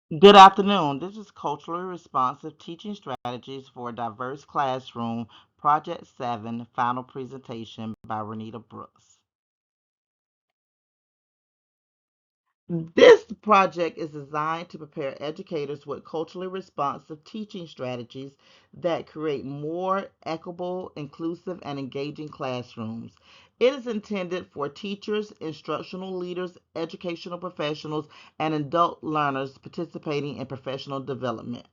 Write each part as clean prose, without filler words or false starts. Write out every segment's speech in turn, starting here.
Good afternoon. This is Culturally Responsive Teaching Strategies for a Diverse Classroom, Project 7, final presentation by Renita Brooks. This project is designed to prepare educators with culturally responsive teaching strategies that create more equitable, inclusive, and engaging classrooms. It is intended for teachers, instructional leaders, educational professionals, and adult learners participating in professional development.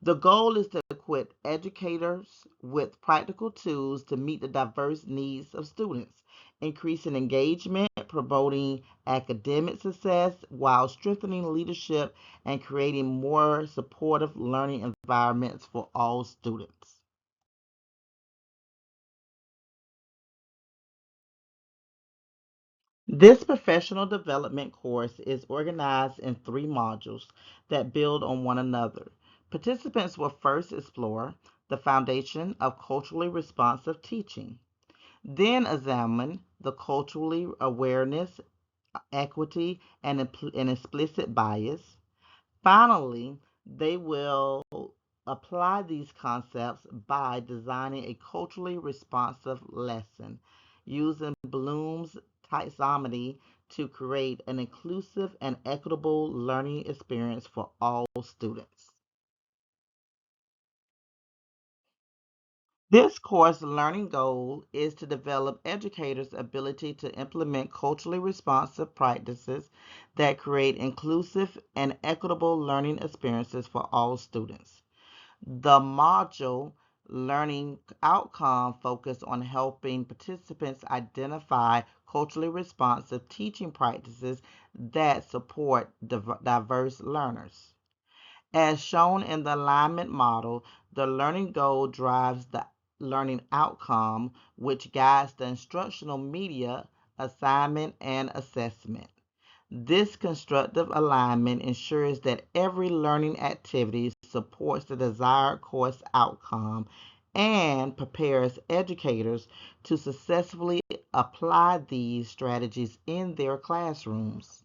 The goal is to equip educators with practical tools to meet the diverse needs of students, increasing engagement, promoting academic success, while strengthening leadership and creating more supportive learning environments for all students. This professional development course is organized in three modules that build on one another. Participants will first explore the foundation of culturally responsive teaching, then examine the culturally awareness, equity, and explicit bias. Finally, they will apply these concepts by designing a culturally responsive lesson using Bloom's taxonomy to create an inclusive and equitable learning experience for all students. This course learning goal is to develop educators' ability to implement culturally responsive practices that create inclusive and equitable learning experiences for all students. The module learning outcome focus on helping participants identify culturally responsive teaching practices that support diverse learners. As shown in the alignment model, the learning goal drives the learning outcome, which guides the instructional media, assignment, and assessment. This constructive alignment ensures that every learning activity supports the desired course outcome and prepares educators to successfully apply these strategies in their classrooms.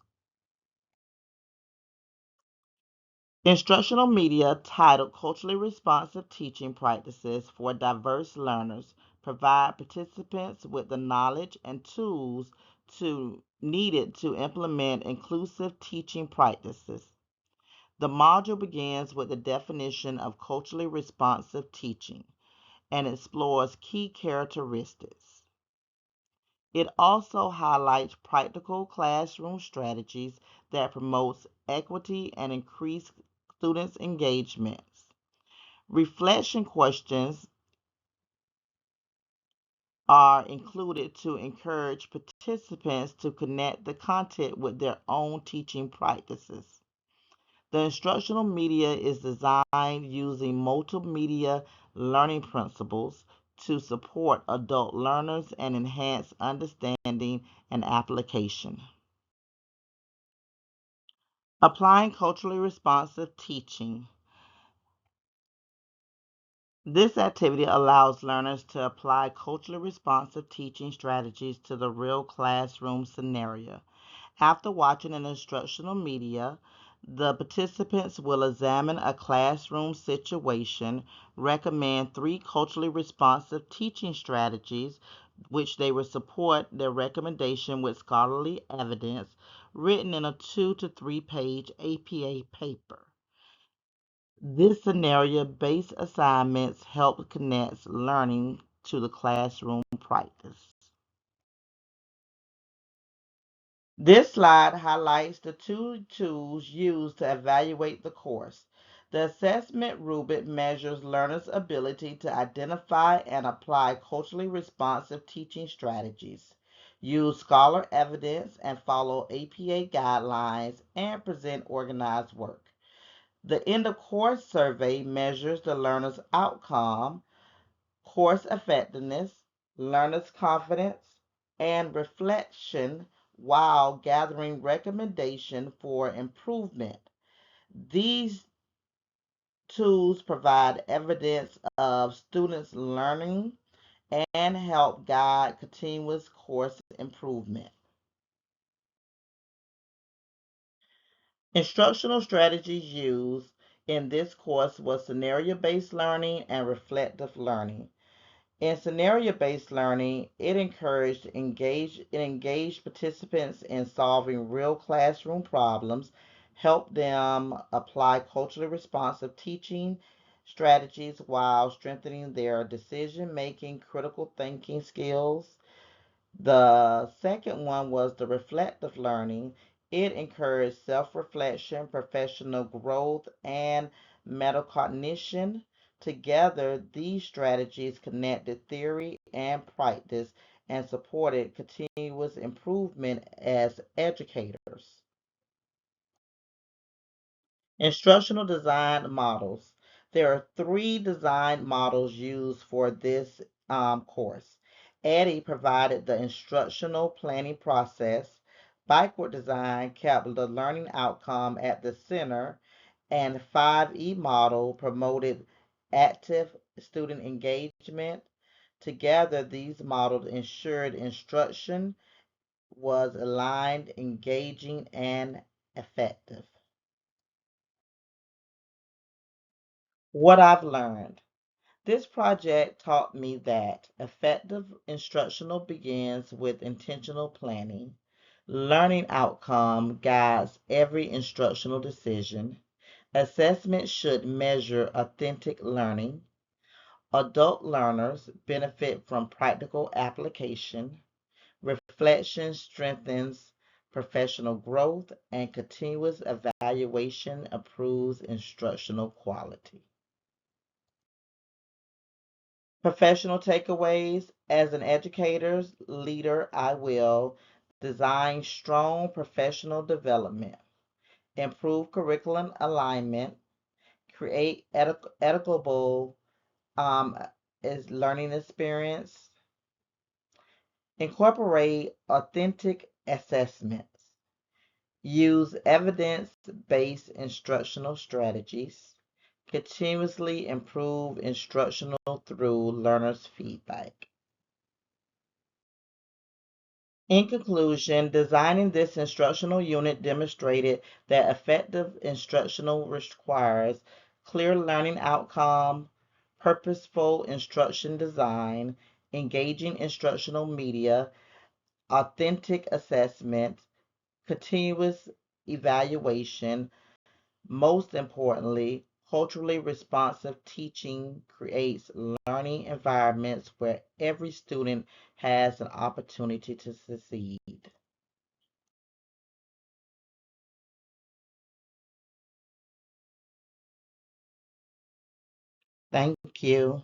Instructional media titled Culturally Responsive Teaching Practices for Diverse Learners provide participants with the knowledge and tools needed to implement inclusive teaching practices. The module begins with the definition of culturally responsive teaching and explores key characteristics. It also highlights practical classroom strategies that promotes equity and increase students' engagements. Reflection questions are included to encourage participants to connect the content with their own teaching practices. The instructional media is designed using multimedia learning principles to support adult learners and enhance understanding and application. Applying culturally responsive teaching. This activity allows learners to apply culturally responsive teaching strategies to the real classroom scenario. After watching an instructional media, the participants will examine a classroom situation, recommend three culturally responsive teaching strategies, which they will support their recommendation with scholarly evidence written in a 2 to 3 page APA paper. This scenario-based assignments help connect learning to the classroom practice. This slide highlights the two tools used to evaluate the course. The assessment rubric measures learners' ability to identify and apply culturally responsive teaching strategies, use scholar evidence, and follow APA guidelines, and present organized work. The end of course survey measures the learner's outcome, course effectiveness, learner's confidence, and reflection while gathering recommendation for improvement. These tools provide evidence of students' learning and help guide continuous course improvement. Instructional strategies used in this course was scenario-based learning and reflective learning. In scenario-based learning, it engaged participants in solving real classroom problems, helped them apply culturally responsive teaching strategies while strengthening their decision-making, critical thinking skills. The second one was the reflective learning. It encouraged self reflection, professional growth, and metacognition. Together, these strategies connected theory and practice and supported continuous improvement as educators. Instructional design models. There are three design models used for this course. Eddie provided the instructional planning process. Backward design kept the learning outcome at the center, and 5E model promoted active student engagement. Together, these models ensured instruction was aligned, engaging, and effective. What I've learned. This project taught me that effective instructional begins with intentional planning. Learning outcome guides every instructional decision. Assessment should measure authentic learning. Adult learners benefit from practical application. Reflection strengthens professional growth, and continuous evaluation improves instructional quality. Professional takeaways. As an educator leader, I will design strong professional development, improve curriculum alignment, create equitable is learning experience, incorporate authentic assessments, use evidence-based instructional strategies, continuously improve instructional through learners' feedback. In conclusion, designing this instructional unit demonstrated that effective instructional requires clear learning outcome, purposeful instruction design, engaging instructional media, authentic assessment, continuous evaluation. Most importantly, culturally responsive teaching creates learning environments where every student has an opportunity to succeed. Thank you.